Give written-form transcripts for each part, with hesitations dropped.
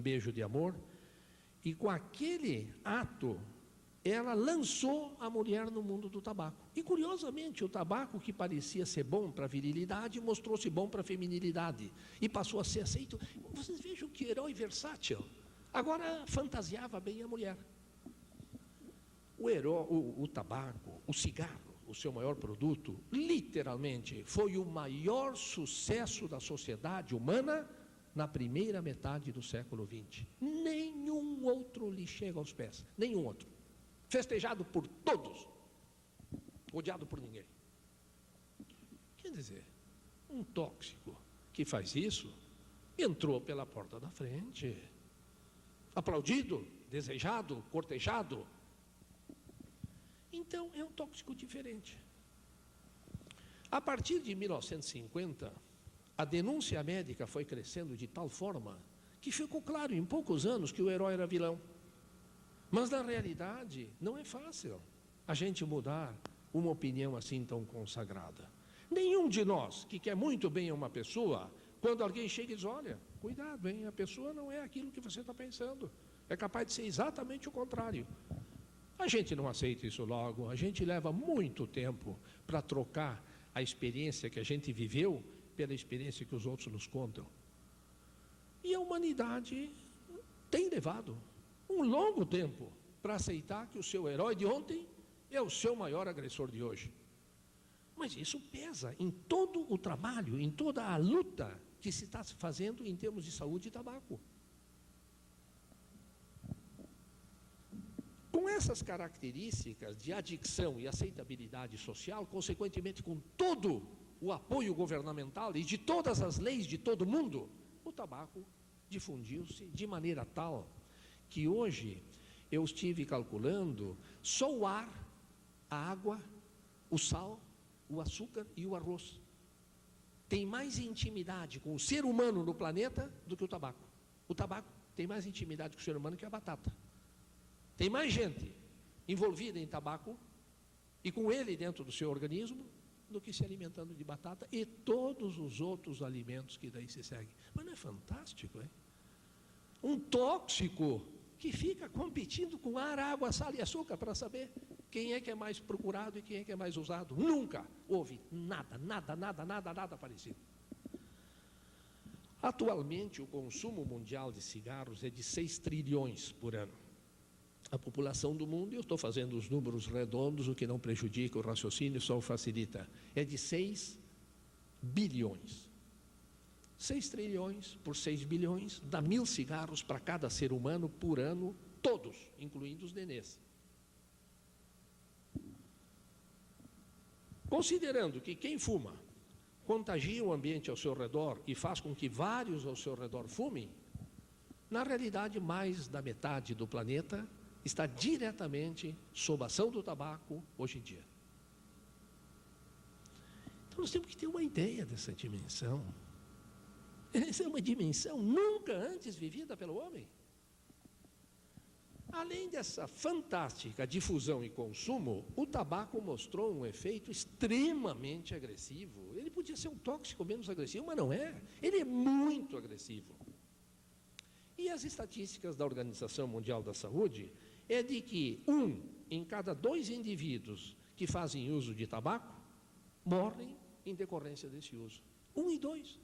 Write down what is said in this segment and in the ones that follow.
beijo de amor, e com aquele ato, ela lançou a mulher no mundo do tabaco. E curiosamente, o tabaco que parecia ser bom para a virilidade, mostrou-se bom para a feminilidade, e passou a ser aceito. Vocês vejam que herói versátil. Agora fantasiava bem a mulher. O tabaco, o cigarro, o seu maior produto, literalmente, foi o maior sucesso da sociedade humana na primeira metade do século XX. Nenhum outro lhe chega aos pés, nenhum outro. Festejado por todos, odiado por ninguém. Quer dizer, um tóxico que faz isso, entrou pela porta da frente, aplaudido, desejado, cortejado. Então, é um tóxico diferente. A partir de 1950, a denúncia médica foi crescendo de tal forma que ficou claro em poucos anos que o herói era vilão. Mas, na realidade, não é fácil a gente mudar uma opinião assim tão consagrada. Nenhum de nós que quer muito bem a uma pessoa, quando alguém chega e diz, olha, cuidado, hein, a pessoa não é aquilo que você está pensando. É capaz de ser exatamente o contrário. A gente não aceita isso logo, a gente leva muito tempo para trocar a experiência que a gente viveu pela experiência que os outros nos contam. E a humanidade tem levado um longo tempo para aceitar que o seu herói de ontem é o seu maior agressor de hoje. Mas isso pesa em todo o trabalho, em toda a luta que se está fazendo em termos de saúde e tabaco. Com essas características de adicção e aceitabilidade social, consequentemente com todo o apoio governamental e de todas as leis de todo mundo, o tabaco difundiu-se de maneira tal que hoje eu estive calculando só o ar, a água, o sal, o açúcar e o arroz tem mais intimidade com o ser humano no planeta do que o tabaco. O tabaco tem mais intimidade com o ser humano que a batata. Tem mais gente envolvida em tabaco e com ele dentro do seu organismo do que se alimentando de batata e todos os outros alimentos que daí se seguem. Mas não é fantástico, hein? Um tóxico que fica competindo com ar, água, sal e açúcar para saber quem é que é mais procurado e quem é que é mais usado. Nunca houve nada parecido. Atualmente, o consumo mundial de cigarros é de 6 trilhões por ano. A população do mundo, eu estou fazendo os números redondos, o que não prejudica o raciocínio, só o facilita, é de 6 bilhões. 6 trilhões por 6 bilhões, dá 1.000 cigarros para cada ser humano por ano, todos, incluindo os nenês. Considerando que quem fuma contagia o ambiente ao seu redor e faz com que vários ao seu redor fumem, na realidade, mais da metade do planeta está diretamente sob a ação do tabaco hoje em dia. Então nós temos que ter uma ideia dessa dimensão. Essa é uma dimensão nunca antes vivida pelo homem. Além dessa fantástica difusão e consumo, o tabaco mostrou um efeito extremamente agressivo. Ele podia ser um tóxico menos agressivo, mas não é. Ele é muito agressivo. E as estatísticas da Organização Mundial da Saúde é de que 1 em cada 2 indivíduos que fazem uso de tabaco morrem em decorrência desse uso. 1 em 2.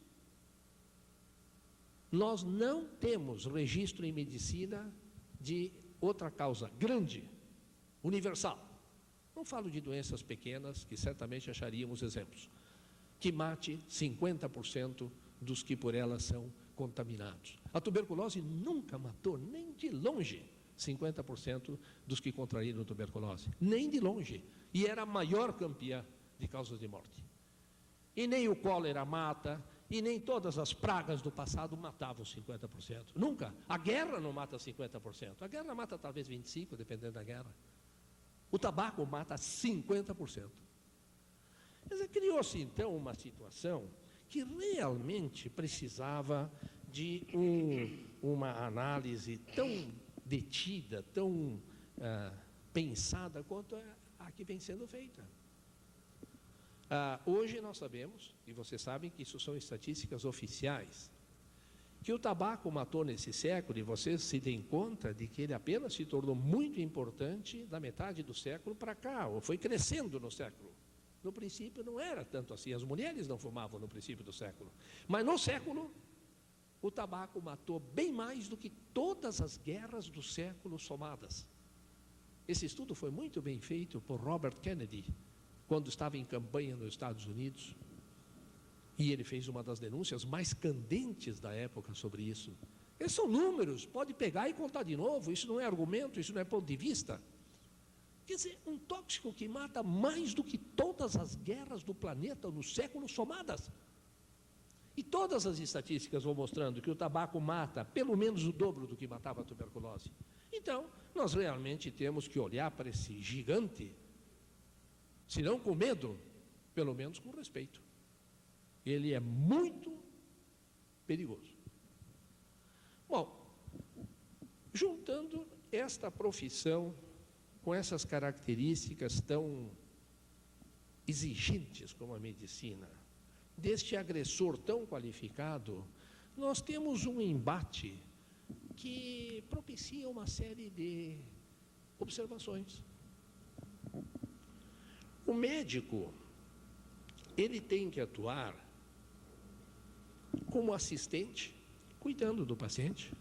Nós não temos registro em medicina de outra causa grande, universal. Não falo de doenças pequenas, que certamente acharíamos exemplos, que mate 50% dos que por elas são contaminados. A tuberculose nunca matou, nem de longe, 50% dos que contraíram tuberculose. Nem de longe. E era a maior campeã de causas de morte. E nem o cólera mata, e nem todas as pragas do passado matavam 50%. Nunca. A guerra não mata 50%. A guerra mata talvez 25%, dependendo da guerra. O tabaco mata 50%. Quer dizer, criou-se então uma situação que realmente precisava de uma análise tão detida, tão pensada quanto a que vem sendo feita. Hoje nós sabemos, e vocês sabem que isso são estatísticas oficiais, que o tabaco matou nesse século, e vocês se deem conta de que ele apenas se tornou muito importante da metade do século para cá, ou foi crescendo no século. No princípio não era tanto assim, as mulheres não fumavam no princípio do século, mas no século o tabaco matou bem mais do que todas as guerras do século somadas. Esse estudo foi muito bem feito por Robert Kennedy, quando estava em campanha nos Estados Unidos, e ele fez uma das denúncias mais candentes da época sobre isso. Esses são números, pode pegar e contar de novo, isso não é argumento, isso não é ponto de vista. Quer dizer, um tóxico que mata mais do que todas as guerras do planeta no século somadas. E todas as estatísticas vão mostrando que o tabaco mata pelo menos o dobro do que matava a tuberculose. Então, nós realmente temos que olhar para esse gigante, se não com medo, pelo menos com respeito. Ele é muito perigoso. Bom, juntando esta profissão com essas características tão exigentes como a medicina, deste agressor tão qualificado, nós temos um embate que propicia uma série de observações. O médico, ele tem que atuar como assistente, cuidando do paciente.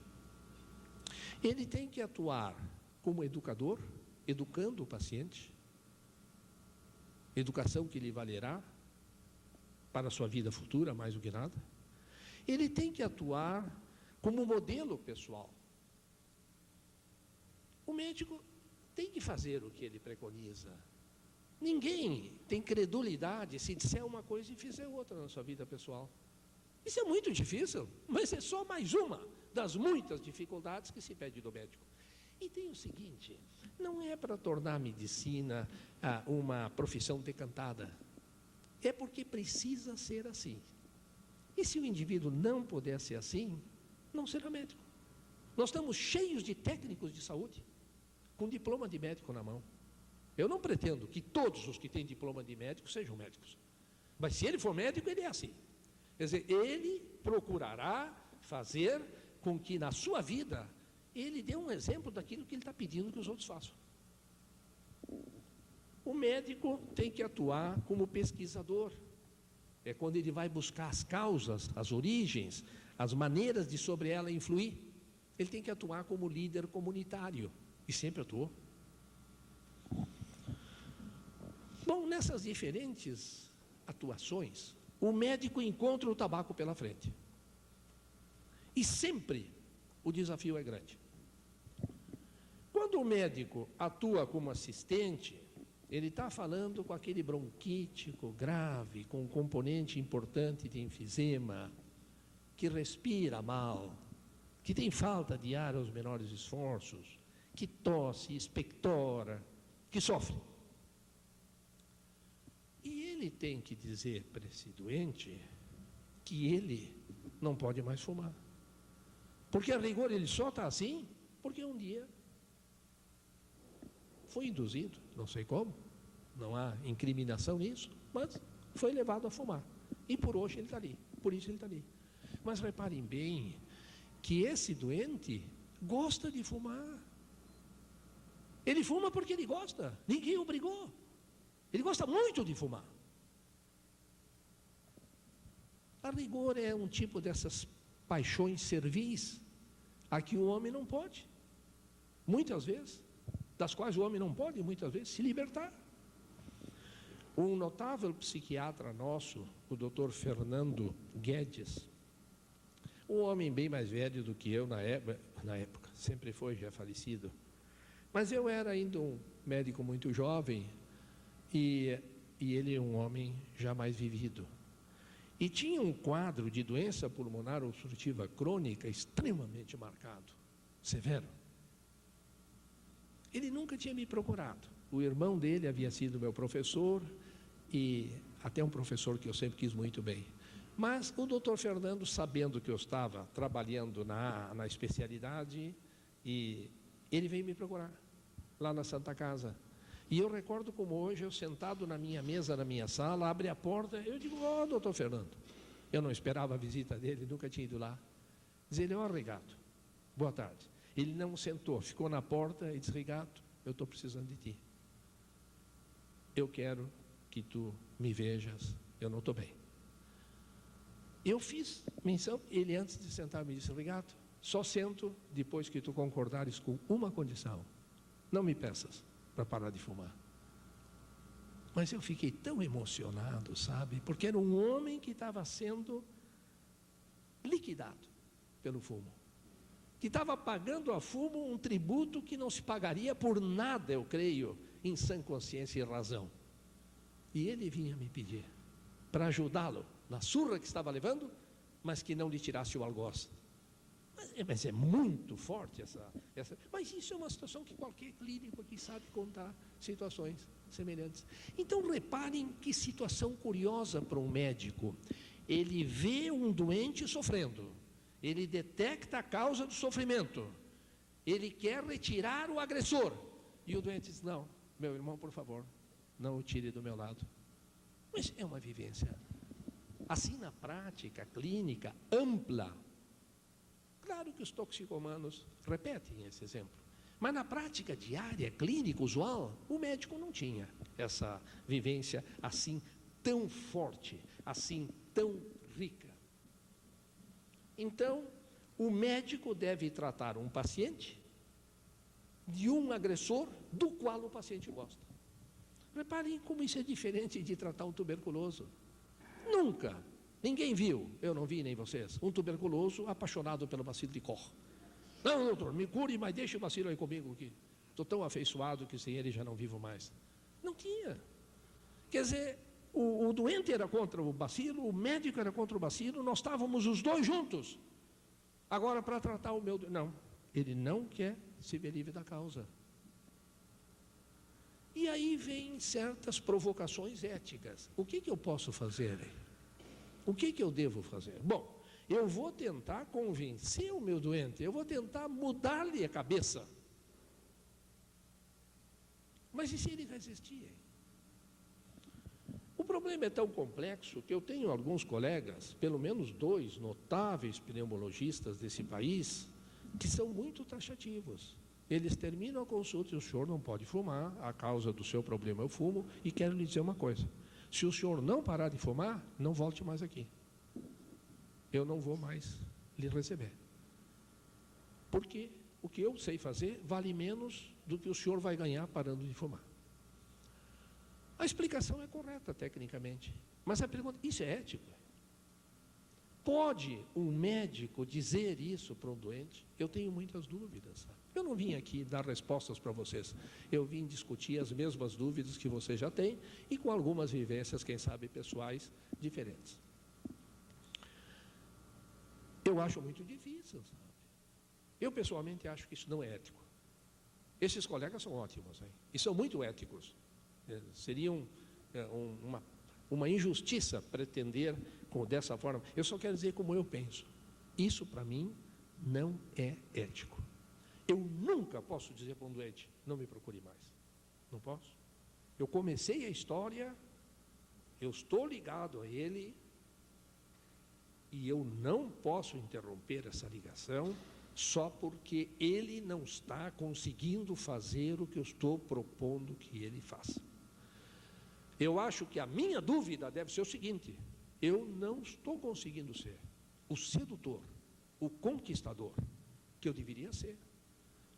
Ele tem que atuar como educador, educando o paciente, educação que lhe valerá para a sua vida futura, mais do que nada. Ele tem que atuar como modelo pessoal. O médico tem que fazer o que ele preconiza. Ninguém tem credulidade se disser uma coisa e fizer outra na sua vida pessoal. Isso é muito difícil, mas é só mais uma das muitas dificuldades que se pede do médico. E tem o seguinte, não é para tornar a medicina uma profissão decantada, é porque precisa ser assim. E se o indivíduo não puder ser assim, não será médico. Nós estamos cheios de técnicos de saúde, com diploma de médico na mão. Eu não pretendo que todos os que têm diploma de médico sejam médicos, mas se ele for médico, ele é assim. Quer dizer, ele procurará fazer com que na sua vida ele dê um exemplo daquilo que ele está pedindo que os outros façam. O médico tem que atuar como pesquisador. É quando ele vai buscar as causas, as origens, as maneiras de sobre ela influir. Ele tem que atuar como líder comunitário, e sempre atuou. Bom, nessas diferentes atuações, o médico encontra o tabaco pela frente. E sempre o desafio é grande. Quando o médico atua como assistente, ele está falando com aquele bronquítico grave, com um componente importante de enfisema, que respira mal, que tem falta de ar aos menores esforços, que tosse, expectora, que sofre. E ele tem que dizer para esse doente que ele não pode mais fumar. Porque, a rigor, ele só está assim porque um dia foi induzido, não sei como, não há incriminação nisso, mas foi levado a fumar. E por hoje ele está ali, por isso ele está ali. Mas reparem bem que esse doente gosta de fumar. Ele fuma porque ele gosta, ninguém o obrigou. Ele gosta muito de fumar. A rigor é um tipo dessas paixões servis a que o homem não pode, muitas vezes, das quais o homem não pode, muitas vezes, se libertar. Um notável psiquiatra nosso, o Dr. Fernando Guedes, um homem bem mais velho do que eu na época, sempre foi, já falecido, mas eu era ainda um médico muito jovem, e ele é um homem já mais vivido. E tinha um quadro de doença pulmonar obstrutiva crônica extremamente marcado, severo. Ele nunca tinha me procurado. O irmão dele havia sido meu professor, e até um professor que eu sempre quis muito bem. Mas o doutor Fernando, sabendo que eu estava trabalhando na especialidade, e ele veio me procurar, lá na Santa Casa. E eu recordo como hoje, eu sentado na minha mesa, na minha sala, abre a porta, eu digo, doutor Fernando. Eu não esperava a visita dele, nunca tinha ido lá. Diz ele: ó, Rigato, boa tarde. Ele não sentou, ficou na porta e disse: Rigato, eu estou precisando de ti. Eu quero que tu me vejas, eu não estou bem. Eu fiz menção, ele antes de sentar me disse: Rigato, só sento depois que tu concordares com uma condição. Não me peças para parar de fumar. Mas eu fiquei tão emocionado, sabe? Porque era um homem que estava sendo liquidado pelo fumo. Que estava pagando a fumo um tributo que não se pagaria por nada, eu creio, em sã consciência e razão. E ele vinha me pedir para ajudá-lo na surra que estava levando, mas que não lhe tirasse o algoz. Mas é muito forte essa. Mas isso é uma situação que qualquer clínico aqui sabe contar situações semelhantes. Então reparem que situação curiosa para um médico. Ele vê um doente sofrendo, ele detecta a causa do sofrimento, ele quer retirar o agressor, e o doente diz: não, meu irmão, por favor, não o tire do meu lado. Mas é uma vivência assim na prática clínica ampla. Claro que os toxicomanos repetem esse exemplo, mas na prática diária, clínica, usual, o médico não tinha essa vivência assim tão forte, assim tão rica. Então, o médico deve tratar um paciente de um agressor do qual o paciente gosta. Reparem como isso é diferente de tratar um tuberculoso. Nunca, ninguém viu, eu não vi nem vocês, um tuberculoso apaixonado pelo bacilo de Koch. Não, doutor, me cure, mas deixe o bacilo aí comigo, que estou tão afeiçoado que sem ele já não vivo mais. Não tinha. Quer dizer, o doente era contra o bacilo, o médico era contra o bacilo, nós estávamos os dois juntos. Agora, para tratar o meu... Não, ele não quer se ver livre da causa. E aí vem certas provocações éticas. O que eu posso fazer? O que eu devo fazer? Bom, eu vou tentar convencer o meu doente, eu vou tentar mudar-lhe a cabeça. Mas e se ele resistir? O problema é tão complexo que eu tenho alguns colegas, pelo menos 2 notáveis pneumologistas desse país, que são muito taxativos. Eles terminam a consulta e: o senhor não pode fumar, a causa do seu problema é o fumo, e quero lhe dizer uma coisa: se o senhor não parar de fumar, não volte mais aqui. Eu não vou mais lhe receber. Porque o que eu sei fazer vale menos do que o senhor vai ganhar parando de fumar. A explicação é correta tecnicamente, mas a pergunta: isso é ético? Pode um médico dizer isso para um doente? Eu tenho muitas dúvidas, sabe? Eu não vim aqui dar respostas para vocês, eu vim discutir as mesmas dúvidas que vocês já têm e com algumas vivências, quem sabe, pessoais diferentes. Eu acho muito difícil, sabe? Eu pessoalmente acho que isso não é ético. Esses colegas são ótimos, hein? E são muito éticos. Seria uma injustiça pretender dessa forma. Eu só quero dizer como eu penso. Isso, para mim, não é ético. Eu nunca posso dizer para um doente: não me procure mais. Não posso. Eu comecei a história, eu estou ligado a ele, e eu não posso interromper essa ligação só porque ele não está conseguindo fazer o que eu estou propondo que ele faça. Eu acho que a minha dúvida deve ser o seguinte: eu não estou conseguindo ser o sedutor, o conquistador que eu deveria ser.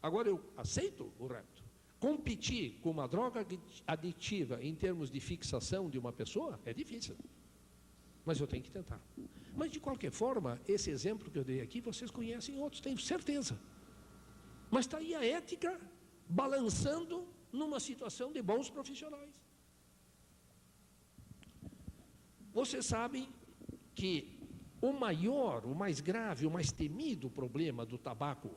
Agora eu aceito o repto. Competir com uma droga aditiva em termos de fixação de uma pessoa é difícil, mas eu tenho que tentar. Mas de qualquer forma, esse exemplo que eu dei aqui, vocês conhecem outros, tenho certeza. Mas está aí a ética balançando numa situação de bons profissionais. Vocês sabem que o maior, o mais grave, o mais temido problema do tabaco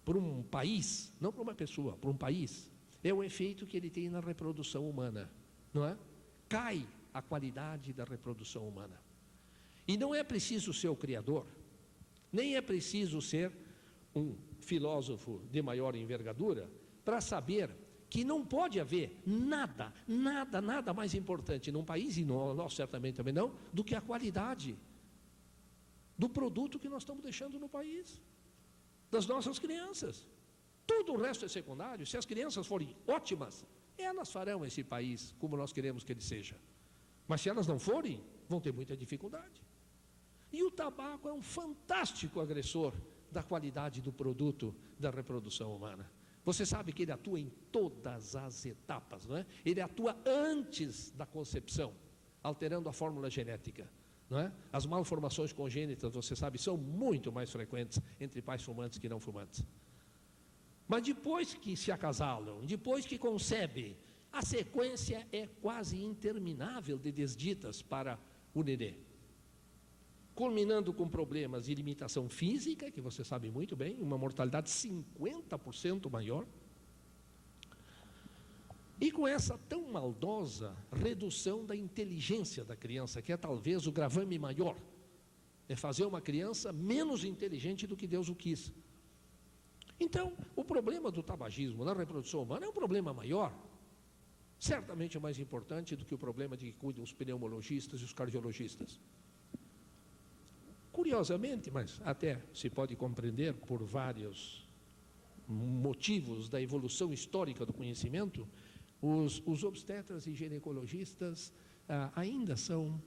para um país, não para uma pessoa, para um país, é o efeito que ele tem na reprodução humana, não é? Cai a qualidade da reprodução humana. E não é preciso ser o criador, nem é preciso ser um filósofo de maior envergadura para saber que não pode haver nada mais importante num país, e no nosso certamente também não, do que a qualidade do produto que nós estamos deixando no país, das nossas crianças. Tudo o resto é secundário. Se as crianças forem ótimas, elas farão esse país como nós queremos que ele seja. Mas se elas não forem, vão ter muita dificuldade. E o tabaco é um fantástico agressor da qualidade do produto da reprodução humana. Você sabe que ele atua em todas as etapas, não é? Ele atua antes da concepção, alterando a fórmula genética, não é? As malformações congênitas, você sabe, são muito mais frequentes entre pais fumantes que não fumantes. Mas depois que se acasalam, depois que concebem, a sequência é quase interminável de desditas para o nenê, culminando com problemas de limitação física, que você sabe muito bem, uma mortalidade 50% maior, e com essa tão maldosa redução da inteligência da criança, que é talvez o gravame maior, é fazer uma criança menos inteligente do que Deus o quis. Então, o problema do tabagismo na reprodução humana é um problema maior, certamente mais importante do que o problema de que cuidam os pneumologistas e os cardiologistas. Curiosamente, mas até se pode compreender por vários motivos da evolução histórica do conhecimento, os obstetras e ginecologistas ainda são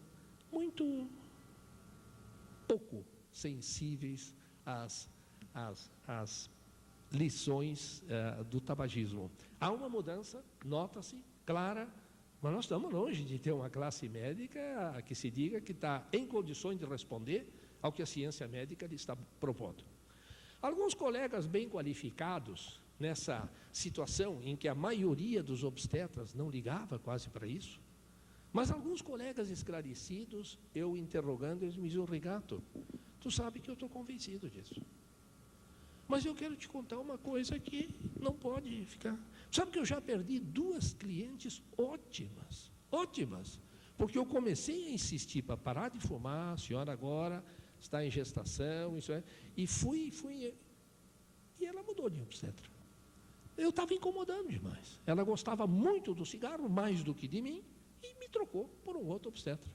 muito pouco sensíveis às lições do tabagismo. Há uma mudança, nota-se, clara, mas nós estamos longe de ter uma classe médica que se diga que está em condições de responder ao que a ciência médica lhe está propondo. Alguns colegas bem qualificados nessa situação em que a maioria dos obstetras não ligava quase para isso, mas alguns colegas esclarecidos, eu interrogando, eles me diziam: Rigato, tu sabe que eu estou convencido disso. Mas eu quero te contar uma coisa que não pode ficar. Sabe que eu já perdi 2 clientes ótimas, porque eu comecei a insistir para parar de fumar, a senhora agora está em gestação, isso é, e fui, e ela mudou de obstetra. Eu estava incomodando demais. Ela gostava muito do cigarro, mais do que de mim, e me trocou por um outro obstetra.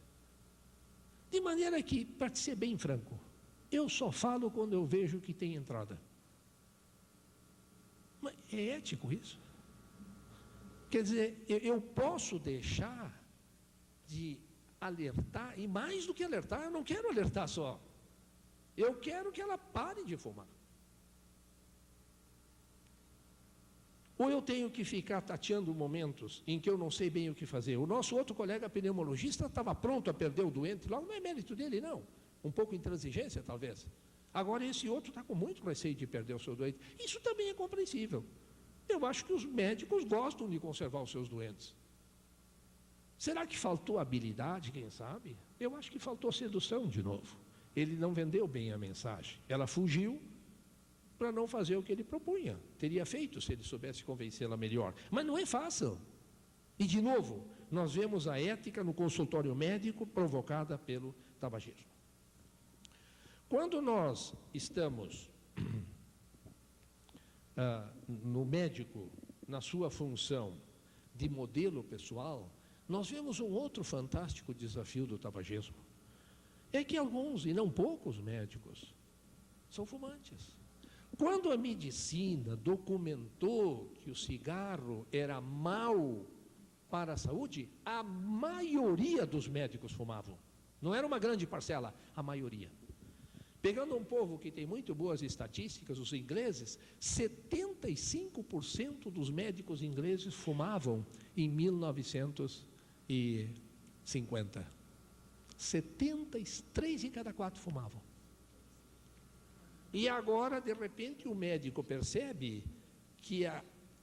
De maneira que, para te ser bem franco, eu só falo quando eu vejo que tem entrada. Mas é ético isso? Quer dizer, eu posso deixar de alertar, e mais do que alertar, eu não quero alertar só. Eu quero que ela pare de fumar. Ou eu tenho que ficar tateando momentos em que eu não sei bem o que fazer. O nosso outro colega pneumologista estava pronto a perder o doente, logo não é mérito dele, não. Um pouco de intransigência, talvez. Agora, esse outro está com muito receio de perder o seu doente. Isso também é compreensível. Eu acho que os médicos gostam de conservar os seus doentes. Será que faltou habilidade, quem sabe? Eu acho que faltou sedução de novo. Ele não vendeu bem a mensagem. Ela fugiu para não fazer o que ele propunha. Teria feito se ele soubesse convencê-la melhor. Mas não é fácil. E, de novo, nós vemos a ética no consultório médico provocada pelo tabagismo. Quando nós estamos no médico, na sua função de modelo pessoal, nós vemos um outro fantástico desafio do tabagismo. É que alguns, e não poucos médicos, são fumantes. Quando a medicina documentou que o cigarro era mau para a saúde, a maioria dos médicos fumavam. Não era uma grande parcela, a maioria. Pegando um povo que tem muito boas estatísticas, os ingleses, 75% dos médicos ingleses fumavam em 1950. 3 em cada 4 fumavam. E agora, de repente, o médico percebe que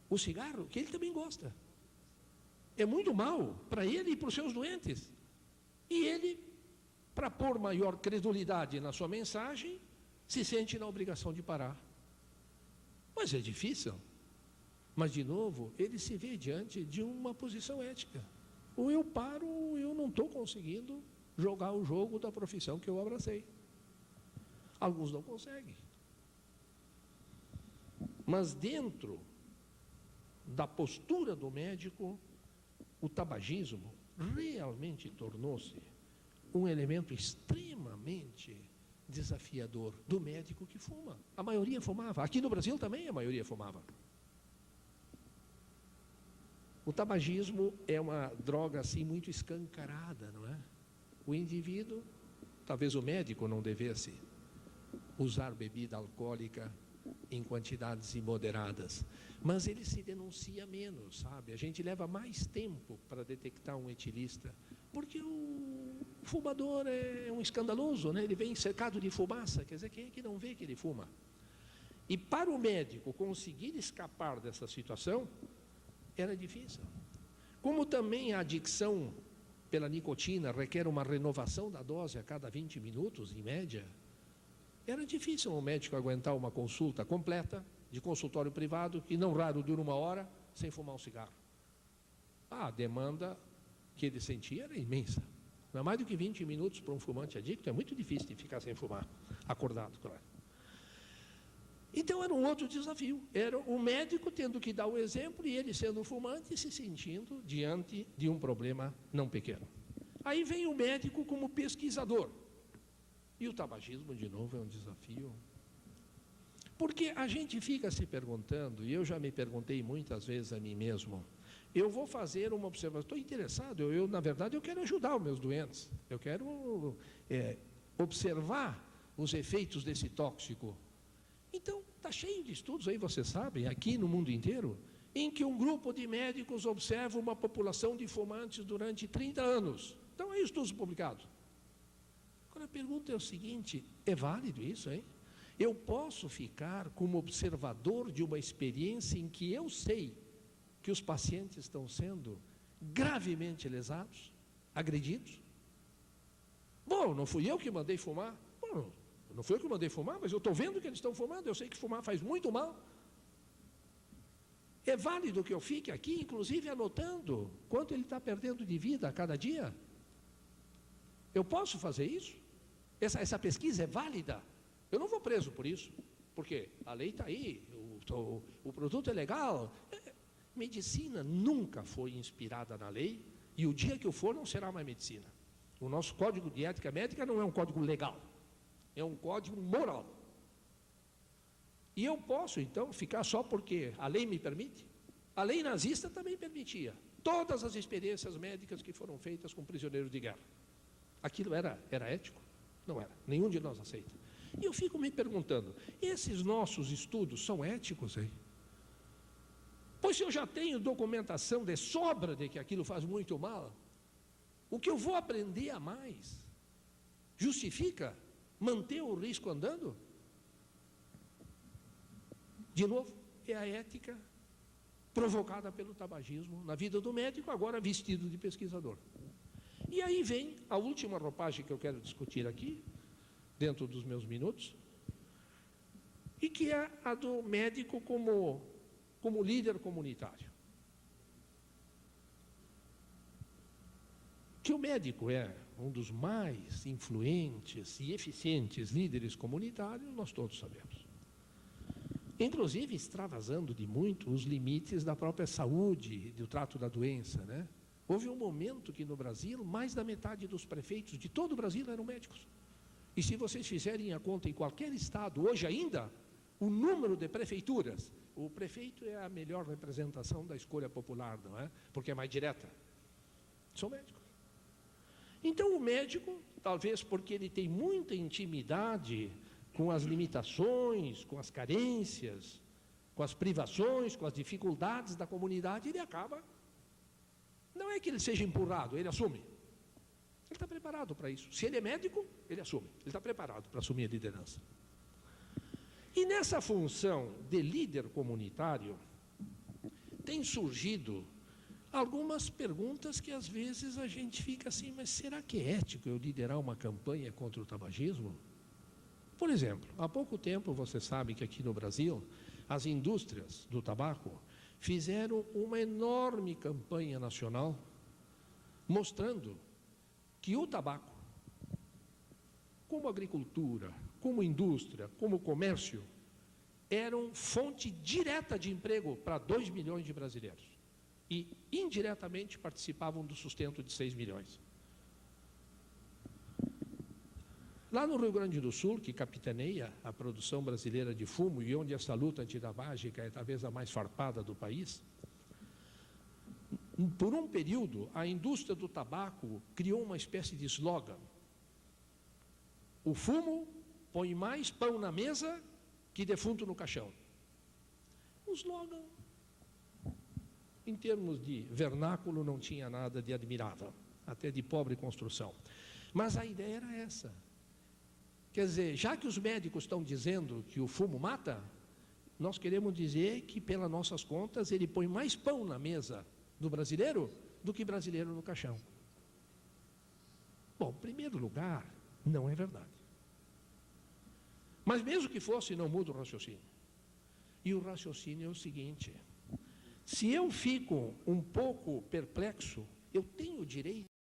o cigarro, que ele também gosta, é muito mal para ele e para os seus doentes. E ele, para pôr maior credulidade na sua mensagem, se sente na obrigação de parar. Mas é difícil. Mas, de novo, ele se vê diante de uma posição ética. Ou eu paro, ou eu não estou conseguindo jogar o jogo da profissão que eu abracei. Alguns não conseguem. Mas dentro da postura do médico, o tabagismo realmente tornou-se um elemento extremamente desafiador do médico que fuma. A maioria fumava. Aqui no Brasil também a maioria fumava. O tabagismo é uma droga assim muito escancarada, não é? O indivíduo, talvez o médico não devesse usar bebida alcoólica em quantidades imoderadas, mas ele se denuncia menos, sabe? A gente leva mais tempo para detectar um etilista, porque o fumador é um escandaloso, né? Ele vem cercado de fumaça, quer dizer, quem é que não vê que ele fuma? E para o médico conseguir escapar dessa situação, era difícil. Como também a adicção pela nicotina requer uma renovação da dose a cada 20 minutos, em média, era difícil um médico aguentar uma consulta completa, de consultório privado, que não raro dura 1 hora, sem fumar um cigarro. A demanda que ele sentia era imensa. Não é mais do que 20 minutos para um fumante adicto, é muito difícil de ficar sem fumar, acordado, claro. Então era um outro desafio, era o médico tendo que dar o exemplo e ele sendo fumante e se sentindo diante de um problema não pequeno. Aí vem o médico como pesquisador. E o tabagismo, de novo, é um desafio. Porque a gente fica se perguntando, e eu já me perguntei muitas vezes a mim mesmo, eu vou fazer uma observação, estou interessado, na verdade, eu quero ajudar os meus doentes, eu quero observar os efeitos desse tóxico. Então, está cheio de estudos aí, vocês sabem, aqui no mundo inteiro, em que um grupo de médicos observa uma população de fumantes durante 30 anos. Então, aí estudos publicados. Agora, a pergunta é o seguinte, é válido isso, hein? Eu posso ficar como observador de uma experiência em que eu sei que os pacientes estão sendo gravemente lesados, agredidos? Bom, não fui eu que mandei fumar. Bom, não fui eu que mandei fumar, mas eu estou vendo que eles estão fumando, eu sei que fumar faz muito mal. É válido que eu fique aqui, inclusive, anotando quanto ele está perdendo de vida a cada dia? Eu posso fazer isso? Essa pesquisa é válida? Eu não vou preso por isso, porque a lei está aí, o produto é legal. Medicina nunca foi inspirada na lei, e o dia que eu for não será mais medicina. O nosso código de ética médica não é um código legal, é um código moral. E eu posso, então, ficar só porque a lei me permite? A lei nazista também permitia todas as experiências médicas que foram feitas com prisioneiros de guerra. Aquilo era ético? Não era, nenhum de nós aceita. E eu fico me perguntando, esses nossos estudos são éticos, hein? Pois se eu já tenho documentação de sobra de que aquilo faz muito mal, o que eu vou aprender a mais justifica manter o risco andando? De novo, é a ética provocada pelo tabagismo na vida do médico, agora vestido de pesquisador. E aí vem a última roupagem que eu quero discutir aqui, dentro dos meus minutos, e que é a do médico como líder comunitário. Que o médico é um dos mais influentes e eficientes líderes comunitários, nós todos sabemos. Inclusive extravasando de muito os limites da própria saúde, do trato da doença, né? Houve um momento que no Brasil, mais da metade dos prefeitos de todo o Brasil eram médicos. E se vocês fizerem a conta em qualquer estado, hoje ainda, o número de prefeituras, o prefeito é a melhor representação da escolha popular, não é? Porque é mais direta. São médicos. Então o médico, talvez porque ele tem muita intimidade com as limitações, com as carências, com as privações, com as dificuldades da comunidade, ele acaba. Não é que ele seja empurrado, ele assume. Ele está preparado para isso. Se ele é médico, ele assume. Ele está preparado para assumir a liderança. E nessa função de líder comunitário, tem surgido algumas perguntas que às vezes a gente fica assim, mas será que é ético eu liderar uma campanha contra o tabagismo? Por exemplo, há pouco tempo, você sabe que aqui no Brasil, as indústrias do tabaco fizeram uma enorme campanha nacional mostrando que o tabaco, como agricultura, como indústria, como comércio, eram fonte direta de emprego para 2 milhões de brasileiros e indiretamente participavam do sustento de 6 milhões. Lá no Rio Grande do Sul, que capitaneia a produção brasileira de fumo e onde essa luta antitabágica é talvez a mais farpada do país, por um período, a indústria do tabaco criou uma espécie de slogan: o fumo põe mais pão na mesa que defunto no caixão. O slogan, em termos de vernáculo, não tinha nada de admirável, até de pobre construção. Mas a ideia era essa. Quer dizer, já que os médicos estão dizendo que o fumo mata, nós queremos dizer que, pelas nossas contas, ele põe mais pão na mesa do brasileiro do que brasileiro no caixão. Bom, em primeiro lugar, não é verdade. Mas mesmo que fosse, não muda o raciocínio. E o raciocínio é o seguinte: se eu fico um pouco perplexo, eu tenho o direito